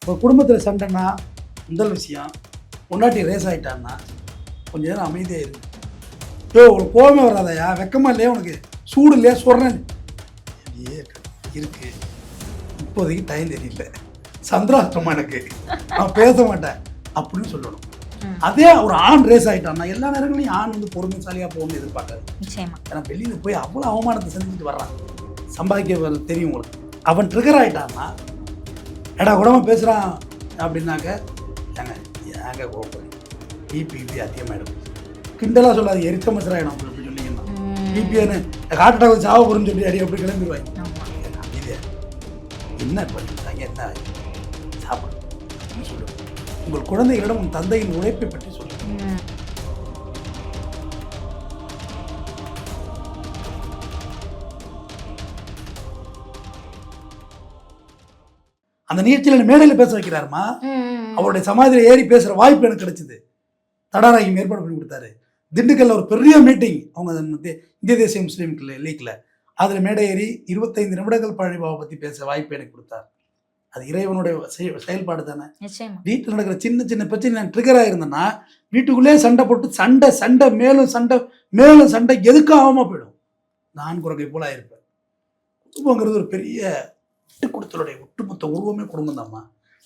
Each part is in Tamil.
ஒரு குடும்பத்தில் சண்டைன்னா முதல் விஷயம் பொண்டாட்டி ரேஸ் ஆகிட்டான்னா கொஞ்ச நேரம் அமைதியாக இருக்கு. உனக்கு கோபமே வராதையா, வெக்கமா இல்லையா, உனக்கு சூடு இல்லையா, சொல்கிறேன் இருக்கு. இப்போதைக்கு டைம் தெரியல, சந்திராஷ்டமா எனக்கு, நான் பேச மாட்டேன் அப்படின்னு சொல்லணும். அதே ஒரு ஆண் ரேஸ் ஆகிட்டான்னா எல்லா நேரங்களையும் ஆண் வந்து பொறுமைசாலியாக போகணும்னு எதிர்பார்க்காது. ஏன்னா வெளியில் போய் அவ்வளோ அவமானத்தை செஞ்சுட்டு வர்றான், சம்பாதிக்க தெரியும் உங்களுக்கு. அவன் ட்ரிகர் ஆகிட்டான்னா எடா கூடமா பேசுகிறான் அப்படின்னாக்க ஏங்க கோபம் பிபி அதிகமாகிடும். கிண்டலாக சொல்லாது, எரிச்ச மசராயிடும். அப்படி அப்படி சொன்னீங்கன்னா பிபின்னு ஹார்ட் அட்டாக் சாவ போகிறேன்னு சொல்லி அடி அப்படி கிளம்பிடுவாங்க. என்ன பண்ணிட்டாங்க, என்ன சாப்பிடும் சொல்லுங்கள். உங்கள் குழந்தைகளிடம் உன் தந்தையின் உழைப்பை பற்றி சொல்லுங்கள். அந்த நிகழ்ச்சியில் மேடையில் பேச வைக்கிறாருமா, அவருடைய சமாதியில் ஏறி பேசுகிற வாய்ப்பு எனக்கு கிடைச்சிது. தடாராகி ஏற்பாடு பண்ணி கொடுத்தாரு. திண்டுக்கல்ல ஒரு பெரிய மீட்டிங், அவங்க இந்திய தேசிய முஸ்லீம் லீக்ல, அதில் மேடை ஏறி 25 நிமிடங்கள் பழனிபாவை பற்றி பேச வாய்ப்பு எனக்கு கொடுத்தார். அது இறைவனுடைய செயல்பாடு தானே. வீட்டில் நடக்கிற சின்ன சின்ன பிரச்சனை நான் ட்ரிகர் ஆகிருந்தேன்னா வீட்டுக்குள்ளே சண்டை போட்டு சண்டை மேலும் சண்டை எதுக்கும் ஆகாம போயிடும். நான் குறைக்கை போல ஆயிருப்பேன். குடும்பங்கிறது ஒரு பெரிய விட்டு கொடுத்தலுடைய ஒட்டுமொத்த உருவமே குடும்பம் தான்மா.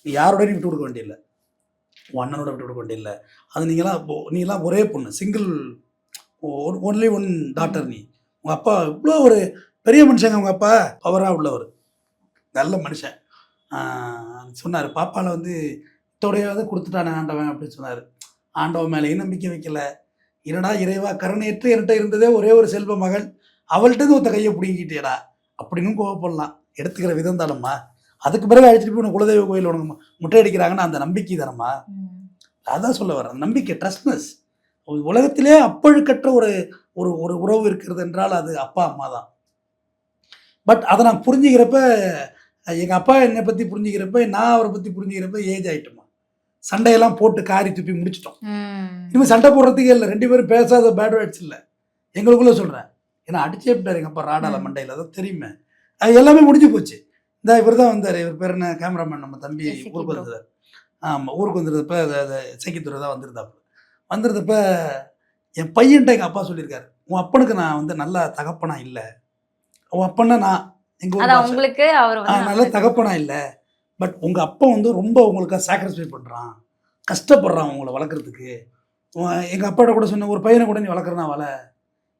நீ யாரோடையும் விட்டு கொடுக்க வேண்டியதில்லை, உன் அண்ணனோட விட்டு கொடுக்க வேண்டியதில்லை. அது நீங்களாம் ஒரே பொண்ணு, சிங்கிள், ஒன்லி ஒன் டாட்டர். நீ உங்கள் அப்பா இவ்வளோ ஒரு பெரிய மனுஷங்க, உங்கள் அப்பா பவராக உள்ளவர், நல்ல மனுஷன். சொன்னார், பாப்பாவில் வந்து தொடையாவது கொடுத்துட்டானே ஆண்டவன் அப்படின்னு சொன்னார். ஆண்டவன் மேலேயும் நம்பிக்கை வைக்கல. என்னடா இறைவா, கருணையற்று என்கிட்ட இருந்ததே ஒரே ஒரு செல்வ மகள், அவள்கிட்ட ஒருத்த கையை பிடிங்கிட்டேடா அப்படின்னு கோவப்படலாம். எடுத்துக்கிற விதம் தானம்மா. அதுக்கு பிறகு அழைச்சிட்டு போய் உனக்கு குலதெய்வ கோயில் உனக்கு முட்டை அடிக்கிறாங்கன்னா அந்த நம்பிக்கை தானம்மா. அதான் சொல்ல வரேன், அந்த நம்பிக்கை, ட்ரஸ்ட்னஸ். உலகத்திலே அப்பழுக்கற்ற ஒரு ஒரு உறவு இருக்கிறது என்றால் அது அப்பா அம்மா தான். பட் அதை நான் புரிஞ்சுக்கிறப்ப, எங்கள் அப்பா என்னை பற்றி புரிஞ்சுக்கிறப்ப, நான் அவரை பற்றி புரிஞ்சுக்கிறப்ப ஏஜ் ஆகிட்டோமா. சண்டையெல்லாம் போட்டு காரி துப்பி முடிச்சிட்டோம். இனிமேல் சண்டை போடுறதுக்கே இல்லை, 2 பேரும் பேசாத பேட் வேர்ட்ஸ் இல்லை எங்களுக்குள்ளே சொல்கிறேன். ஏன்னா அடிச்சே விட்டார் எங்கள் அப்பா ராடால மண்டையில், அதான் தெரியுமே. அது எல்லாமே முடிஞ்சு போச்சு. இந்த இவர் தான் வந்தார், இவர் பேர் என்ன, கேமராமேன், நம்ம தம்பி ஊருக்கு வந்துருந்தார். ஆமாம், ஊருக்கு வந்துருந்தப்ப சைக்கித்துறை தான் வந்துருந்தப்ப என் பையன்ட்ட எங்கள் அப்பா சொல்லியிருக்காரு, உன் அப்பனுக்கு நான் வந்து நல்ல தகப்பனா இல்லை, உன் அப்பன்னா நான் எங்கள் நல்ல தகப்பனா இல்லை, பட் உங்கள் அப்பா வந்து ரொம்ப உங்களுக்காக சாக்ரிஃபை பண்ணுறான், கஷ்டப்படுறான் உங்களை வளர்க்குறதுக்கு. எங்கள் அப்பாட்ட கூட சொன்ன, ஒரு பையனை கூட நீ வளர்க்குறனா வள,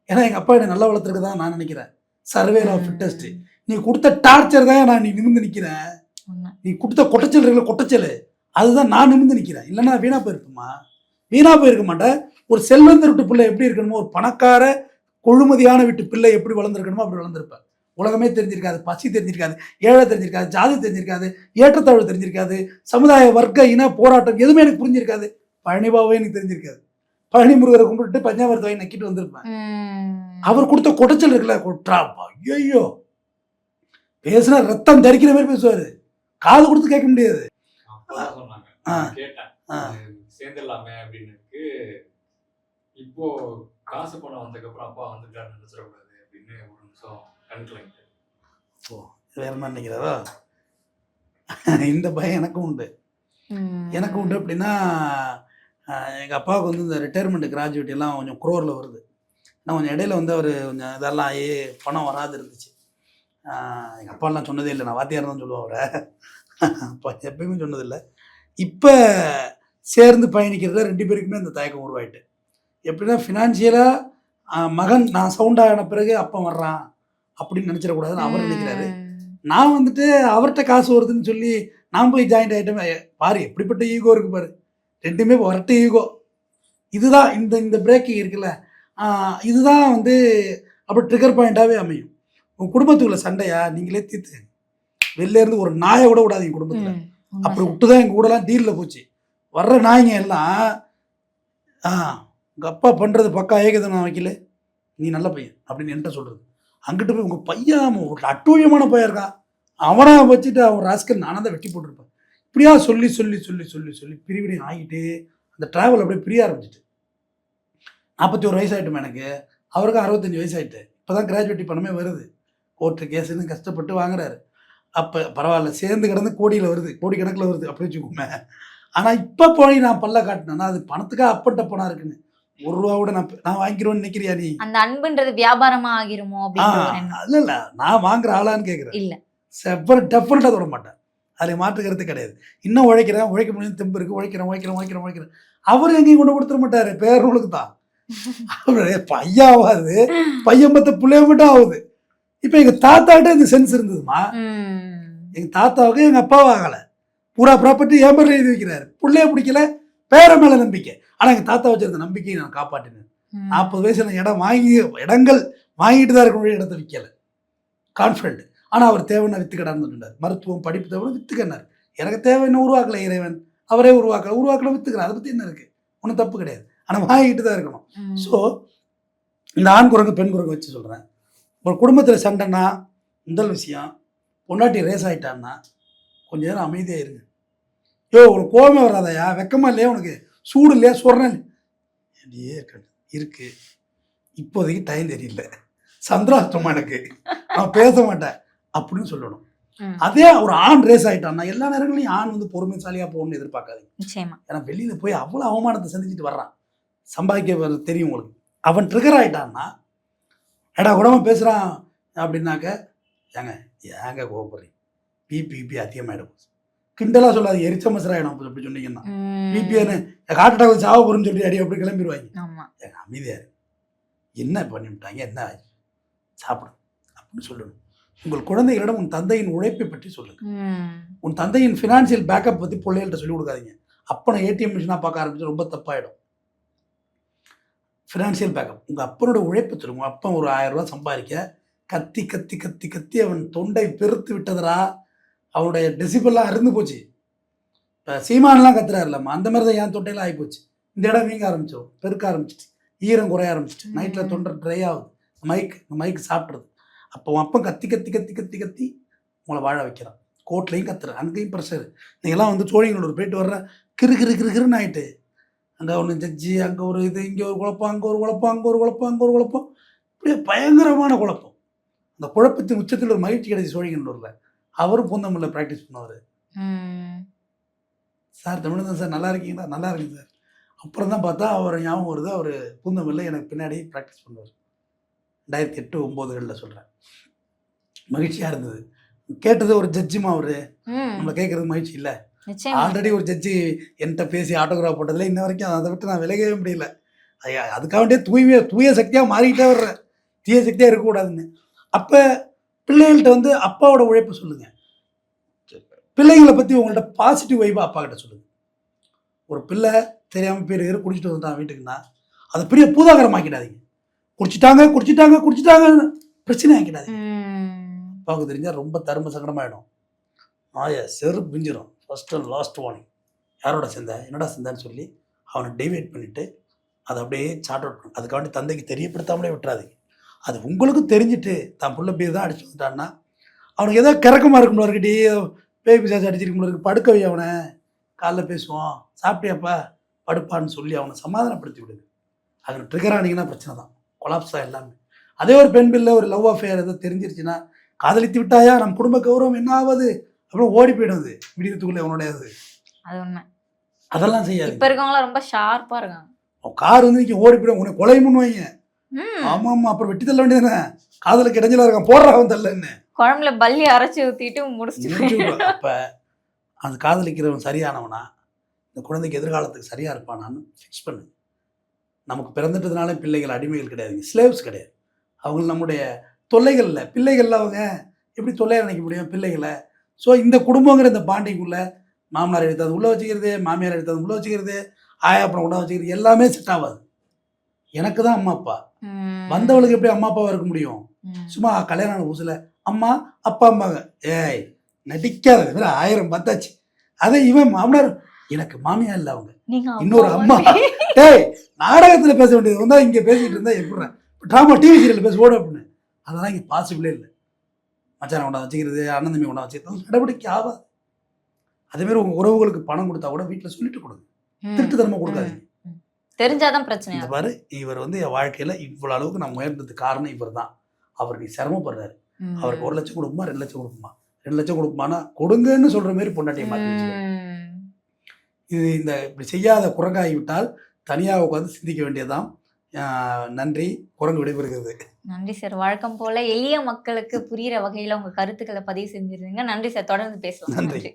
ஏன்னா எங்கள் அப்பா என்னை நல்லா வளர்த்துருக்கு தான் நான் நினைக்கிறேன். சர்வேல ஆஃப் ஃபிட்டஸ்ட், நீ கொடுத்த டார்ச்சர் தான் நான் நீ நிமிர்ந்து நிற்கிறேன். நீ கொடுத்த கொட்டச்சல் இருக்குல்ல, கொட்டச்சல், அதுதான் நான் நிமிர்ந்து நிற்கிறேன். இல்லைன்னா வீணா போயிருக்குமா, வீணா போயிருக்க மாட்டேன். ஒரு செல்வந்தர் வீட்டு பிள்ளை எப்படி இருக்கணுமோ, ஒரு பணக்கார கொழுமதியான வீட்டு பிள்ளை எப்படி வளர்ந்துருக்கணுமோ அப்படி வளர்ந்துருப்பேன். உலகமே தெரிஞ்சிருக்காது, பசி தெரிஞ்சிருக்காது, ஏழை தெரிஞ்சிருக்காது, ஜாதி தெரிஞ்சிருக்காது, ஏற்றத்தாழ்வு தெரிஞ்சிருக்காது, சமுதாய வர்க்க இன போராட்டம் எதுவுமே எனக்கு புரிஞ்சிருக்காது. பழனிபாவே எனக்கு தெரிஞ்சிருக்காது. பழனி முருகரை கும்பிட்டு பஞ்சாமிரத்தை வாங்கி நக்கிட்டு வந்திருப்பேன். அவர் கொடுத்த கொடைச்சல் இருக்குல்ல, கொட்டாப்பா, ஐயோ, பேசுனா ரத்தம் தரிக்கிற மாதிரி பேசுவாரு, காது கொடுத்து கேட்க முடியாது. சேர்ந்துடலாமே அப்படின்னு, இப்போ காசு பணம் வந்ததுக்கு அப்புறம் அப்பா வந்துட்டாருன்னு நினைச்சிடக்கூடாது அப்படின்னு ஒரு நிமிஷம் கண்கலங்கிட்டு. ஓ, வேற மாதிரி நினைக்கிறதா? இந்த பயம் எனக்கும் உண்டு. அப்படின்னா, எங்கள் அப்பாவுக்கு வந்து இந்த ரிட்டையர்மெண்ட் கிராஜுவேட் எல்லாம் கொஞ்சம் குரோரில் வருது. நான் கொஞ்சம் இடையில வந்து அவர் கொஞ்சம் இதெல்லாம் ஆகி பணம் வராது இருந்துச்சு. எங்கள் அப்பாலாம் சொன்னதே இல்லை, நான் வாத்தியார் தான் சொல்லுவேன் அவரை, அப்பா எப்பயுமே சொன்னதில்லை. இப்போ சேர்ந்து பயணிக்கிறத 2 பேருக்குமே அந்த தயக்கம் உருவாயிட்டு. எப்படின்னா ஃபினான்ஷியலாக மகன் நான் சவுண்டான பிறகு அப்பா வர்றான் அப்படின்னு நினச்சிடக்கூடாதுன்னு அவர் நினைக்கிறாரு. நான் வந்துட்டு அவர்கிட்ட காசு வருதுன்னு சொல்லி நான் போய் ஜாயிண்ட் ஆகிட்டேன். பாரு எப்படிப்பட்ட ஈகோ இருக்குது பாரு, 2மே வரட்டு ஈகோ. இதுதான் இந்த பிரேக்கிங் இருக்குல்ல, இதுதான் வந்து அப்படி ட்ரிகர் பாயிண்ட்டாகவே அமையும். உங்கள் குடும்பத்துக்குள்ள சண்டையா நீங்களே தீர்த்து, வெளில இருந்து ஒரு நாயை கூட விடாதீங்க குடும்பத்தில். அப்படி விட்டுதான் எங்கள் கூடலாம் டீலில் போச்சு. வர்ற நாய்ங்க எல்லாம், உங்கள் அப்பா பண்ணுறது பக்கா ஏகதனம் வைக்கல, நீ நல்ல பையன் அப்படின்னு என்கிட்ட சொல்கிறது. அங்கிட்டு போய் உங்கள் பையன் ஒரு அட்டூழியமான பையன் இருக்கான், அவனை வச்சுட்டு அவன் ராஸ்கல் நானாக தான் வெட்டி போட்டிருப்பேன். இப்படியா சொல்லி சொல்லி சொல்லி சொல்லி சொல்லி பிரிவினை ஆகிட்டு அந்த ட்ராவல் அப்படியே பிரிய ஆரம்பிச்சிட்டு. 41 வயசு ஆகிட்டுமா எனக்கு, அவருக்கு 65 வயசு ஆகிட்டு. இப்போ தான் கிராஜுவேட்டி பணமே வருது, கோர்ட்டு கேஸுன்னு கஷ்டப்பட்டு வாங்குறாரு. அப்போ பரவாயில்ல, சேர்ந்து கிடந்து கோடியில் வருது, கோடி கணக்கில் வருது அப்படி வச்சுக்கோமே. ஆனால் இப்போ போய் நான் பல்ல காட்டினேன்னா அது பணத்துக்காக அப்பட்ட பணம் இருக்குன்னு ₹1 கூட நான் வாங்கிடுவேன்னு நினைக்கிறியா நீ? அந்த அன்புன்றது வியாபாரமா ஆகிருமோ அப்படின்ற ஒரு எண்ணம். இல்லை இல்லை, நான் வாங்குற ஆளான்னு கேட்குறேன். இல்ல டெஃபினட்டாக தொட மாட்டேன், அதில் மாற்றுக்கிறது கிடையாது. இன்னும் உழைக்கிறேன், உழைக்க முடியும், தெம்பு இருக்கு, உழைக்கிறேன். அவர் எங்கேயும் கொண்டு கொடுத்துட மாட்டாரு, பேரனுக்கு தான். அவரு பையாவாது, பையன் பத்த பிள்ளைய மட்டும் ஆகுது. இப்போ எங்கள் தாத்தாக்கிட்ட இந்த சென்ஸ் இருந்ததுமா. எங்கள் தாத்தாவுக்கு எங்கள் அப்பாவும் ஆகலை, பூரா ப்ராப்பர்ட்டி என் பேரில் எழுதி வைக்கிறாரு, பிள்ளைய பிடிக்கல, பேர மேலே நம்பிக்கை. ஆனால் எங்கள் தாத்தா வச்சிருந்த நம்பிக்கையை நான் காப்பாற்றினேன். 40 வயசுல இடங்கள் வாங்கிட்டு தான் இருக்கக்கூடிய இடத்த விற்கலை, கான்ஃபிடென்ட். ஆனால் அவர் தேவைன்னா வித்துக்கடான்னு சொன்னார். மருத்துவம் படிப்பு தேவை வித்துக்கன்னார். எனக்கு தேவை இன்னும் உருவாக்கலை இறைவன், அவரே உருவாக்கல வித்துக்கிறார். அதை பற்றி என்ன இருக்குது, ஒன்றும் தப்பு கிடையாது. ஆனால் வாங்கிட்டு தான் இருக்கணும். ஸோ இந்த ஆண் குரங்கு பெண் குரங்கு வச்சு சொல்கிறேன். ஒரு குடும்பத்தில் சண்டைன்னா முதல் விஷயம், பொண்டாட்டி ரேஸ் ஆகிட்டான்னா கொஞ்சம் நேரம் அமைதியாக இருங்க. உனக்கு கோபமே வராதையா, வெக்கமா இல்லையா, உனக்கு சூடு இல்லையா, சொல்கிறேன் அப்படியே இருக்கு. இப்போதைக்கு டைம் தெரியல, சந்திராஷ்டமா எனக்கு, நான் பேச மாட்டேன் அப்படின்னு சொல்லணும். அதே ஒரு ஆண் ரேஸ் ஆகிட்டான்னா எல்லா நேரங்களையும் ஆண் வந்து பொறுமைசாலியாக போகணும்னு எதிர்பார்க்காதீங்க. ஏன்னா வெளியில் போய் அவ்வளோ அவமானத்தை சந்திச்சுட்டு வர்றான், சம்பாதிக்க தெரியும் உங்களுக்கு. அவன் ட்ரிகர் ஆகிட்டான்னா ஏடா கூடமா பேசுகிறான் அப்படின்னாக்க ஏங்க கோபப்படுறீங்க, பிபி அதிகமாகிடும். கிண்டலாக சொல்லாது, எரிச்ச மசராயிடும் அப்படி சொன்னீங்கன்னா. பிபின்னு ஹார்ட் அட்டாக் சாவ போகிறேன்னு சொல்லி அடி அப்படி கிளம்பிடுவாங்க. எங்க அமைதியாரு, என்ன பண்ணிவிட்டாங்க, என்ன ஆச்சு, சாப்பிடும் அப்படின்னு சொல்லணும். உங்கள் குழந்தைகளிடம் உன் தந்தையின் உழைப்பை பற்றி சொல்லுங்க. உன் தந்தையின் ஃபினான்சியல் பேக்கப் பற்றி பிள்ளைகள்கிட்ட சொல்லிக் கொடுக்காதீங்க. அப்பனை ஏடிஎம் மிஷினாக பார்க்க ஆரம்பிச்சு ரொம்ப தப்பாயிடும். ஃபினான்சியல் பேக்கப், உங்கள் அப்பனோட உழைப்பை சொல்லுங்க. உங்கள் அப்பன் ஒரு 1000 ரூபா சம்பாதிக்க கத்தி கத்தி கத்தி கத்தி அவன் தொண்டை பெருத்து விட்டதுரா, அவனுடைய டெசிபல்லாம் அருந்து போச்சு. இப்போ சீமானெலாம் கத்துறாருலம்மா, அந்த மாதிரி தான் என் தொண்டையெல்லாம் ஆகிப்போச்சு. இந்த இடம் வீங்க ஆரம்பிச்சோம், பெருக்க ஆரம்பிச்சிட்டு, ஈரம் குறைய ஆரம்பிச்சிட்டு, நைட்டில் தொண்டை ட்ரை ஆகுது, மைக்கு சாப்பிட்றது. அப்போ உன் அப்பன் கத்தி கத்தி கத்தி கத்தி கத்தி உங்களை வாழ வைக்கிறான். கோர்ட்லேயும் கத்துறேன், அங்கேயும் ப்ரெஷர். நீங்கள்லாம் வந்து சோழிங்களோட போயிட்டு வர்ற கிருன்னு ஆகிட்டு, அங்கே ஒன்று ஜட்ஜி, அங்கே ஒரு இது, இங்கே ஒரு குழப்பம், அங்கே ஒரு குழப்பம், இப்படியே பயங்கரமான குழப்பம். அந்த குழப்பத்தின் உச்சத்தில் ஒரு மகிழ்ச்சி கிடைச்சி சோழிங்களூரில். அவரும் பூந்தமல்ல ப்ராக்டிஸ் பண்ணுவார். சார் தமிழ்தான் சார், நல்லா இருக்கீங்களா, நல்லா இருக்குங்க சார். அப்புறம் தான் பார்த்தா அவர் ஞாபகம் வருது, அவர் பூந்தமல்ல எனக்கு பின்னாடி ப்ராக்டிஸ் பண்ணுவார். 2008-09 சொல்கிறேன். மகிழ்ச்சியாக இருந்தது. கேட்டது ஒரு ஜட்ஜிமா, அவர் நம்மளை கேட்குறது மகிழ்ச்சி இல்லை. ஆல்ரெடி ஒரு ஜட்ஜி என்கிட்ட பேசி ஆட்டோகிராஃப் போட்டதில் இன்ன வரைக்கும் அதை விட்டு நான் விலகவே முடியல. அதுக்காக வேண்டிய தூய சக்தியாக மாறிக்கிட்டே வர்றேன், தீய சக்தியாக இருக்கக்கூடாதுன்னு. அப்போ பிள்ளைகள்கிட்ட வந்து அப்பாவோட உழைப்பு சொல்லுங்கள். பிள்ளைங்களை பற்றி உங்கள்கிட்ட பாசிட்டிவ் வைப்பாக அப்பா கிட்ட சொல்லுங்கள். ஒரு பிள்ளை தெரியாமல் பேர் குடிச்சிட்டு வந்துட்டான் வீட்டுக்குன்னா அதை பெரிய பூதாகரமாக்கிடாதீங்க. குடிச்சிட்டாங்க பிரச்சனை ஆக்கிடாதீங்க. அப்பாவுக்கு தெரிஞ்சால் ரொம்ப தர்ம சங்கடமாயிடும். செருப்பு பிஞ்சிடும். First and last warning. யாரோட சேர்ந்த, என்னடா சேர்ந்தான்னு சொல்லி அவனை டிவைட் பண்ணிவிட்டு அதை அப்படியே சார்ட் அவுட் பண்ணு. அதுக்காண்டி தந்தைக்கு தெரியப்படுத்தாமலே விட்டுறாதீங்க. அது உங்களுக்கு தெரிஞ்சுட்டு தான் புள்ள பேர் தான் அடிச்சு வந்துட்டான்னா அவனுக்கு ஏதோ கிறக்கமாக இருக்கணும், இருக்கட்டி பேய் பிசாசு அடிச்சிருக்கணும் இருக்கு, படுக்க வை, அவனை காலைல பேசுவான், சாப்பிட்டியாப்பா படுப்பான்னு சொல்லி அவனை சமாதானப்படுத்தி விடுங்க. அதில் ட்ரிகர் ஆனீங்கன்னா பிரச்சனை தான், கொலாப்ஸ் தான் எல்லாமே. அதே ஒரு பெண் பிள்ளை ஒரு லவ் அஃபேர் எதோ தெரிஞ்சிருச்சுன்னா, காதலித்து விட்டாயா, நம்ம குடும்ப கௌரவம் என்ன ஆகுது, அப்புறம் ஓடி போயிடும். அது விடியத்துக்குள்ளே அவனுடையது. அது உண்மை. அதெல்லாம் செய்யாது. இப்போ இருக்கவங்களாம் ரொம்ப ஷார்ப்பாக இருக்காங்க. கார் வந்து இங்கே ஓடி போயிடும், உன்னை கொலை பண்ணுவாங்க. ஆமாம், அப்புறம் வெட்டி தள்ள வேண்டியதானே, காதலுக்கு இடைஞ்சலாக இருக்கான், போடுறான் தள்ளன்னு குழம்புல பல்லி அரைச்சி ஊற்றிட்டு முடிச்சுட்டு. அப்போ அந்த காதலிக்கிறவன் சரியானவனா, இந்த குழந்தைக்கு எதிர்காலத்துக்கு சரியாக இருப்பானான்னு ஃபிக்ஸ் பண்ணு. நமக்கு பிறந்துட்டதுனால பிள்ளைகள் அடிமைகள் கிடையாதுங்க, ஸ்லேவ்ஸ் கிடையாது. அவங்க நம்முடைய தொல்லைகள் இல்லை, பிள்ளைகளில் அவங்க எப்படி தொல்லையை நினைக்க முடியும் பிள்ளைகளை. ஸோ இந்த குடும்பங்கிற இந்த பாண்டிங்குள்ள மாமனார் எடுத்தாது உள்ளே வச்சுக்கிறது, மாமியார் எடுத்தாது உள்ளே வச்சுக்கிறது, ஆயாப்படம் உள்ள வச்சுக்கிறது எல்லாமே செட் ஆகாது. எனக்கு தான் அம்மா அப்பா, வந்தவளுக்கு எப்படி அம்மா அப்பாவாக இருக்க முடியும்? சும்மா கல்யாணம் ஆன புதுசில் அம்மா அப்பா அம்மாங்க, ஏய் நடிக்காத, 1000 பார்த்தாச்சு. அதை இவன் மாமனார், எனக்கு மாமியா இல்லை, அவங்க இன்னொரு அம்மா. ஏய் நாடகத்தில் பேச வேண்டியது வந்தால் இங்கே பேசிகிட்டு இருந்தால் எப்படி ட்ராமா டிவி சீரியல் பேச ஓடும் அப்படின்னு. அதெல்லாம் இங்கே பாசிபிளே இல்லை. மச்சானை கொண்டா வச்சுக்கிறது, அண்ணன் தம்பி கொண்டா வச்சுக்கிறது நடவடிக்கை ஆகாது. அதேமாரி உங்கள் உறவுகளுக்கு பணம் கொடுத்தா கூட வீட்டில் சொல்லிட்டு கொடுங்க, திருட்டுத்தனமாக கொடுக்காதீங்க. தெரிஞ்சாதான் பிரச்சனை. இந்த பாரு, இவர் வந்து என் வாழ்க்கையில் இவ்வளோ அளவுக்கு நான் உயர்ந்ததுக்கு காரணம் இவர் தான். அவர் நீ சிரமப்படுறாரு, அவருக்கு 1 லட்சம் கொடுக்குமா 2 லட்சம் கொடுக்குமா, 2 லட்சம் கொடுக்குமானா கொடுங்கன்னு சொல்ற மாதிரி பொண்டாட்டியை மாற்றி வச்சுக்க. ம். இது இந்த இப்படி செய்யாத குரங்காகி விட்டால் தனியாக உட்காந்து சிந்திக்க வேண்டியதுதான். நன்றி. குரங்கு விடைபெறுகிறது. நன்றி சார். வழக்கம் போல எளிய மக்களுக்கு புரியிற வகையில உங்க கருத்துக்களை பதிவு செஞ்சிருந்தீங்க. நன்றி சார். தொடர்ந்து பேசலாம். நன்றி. நன்றி.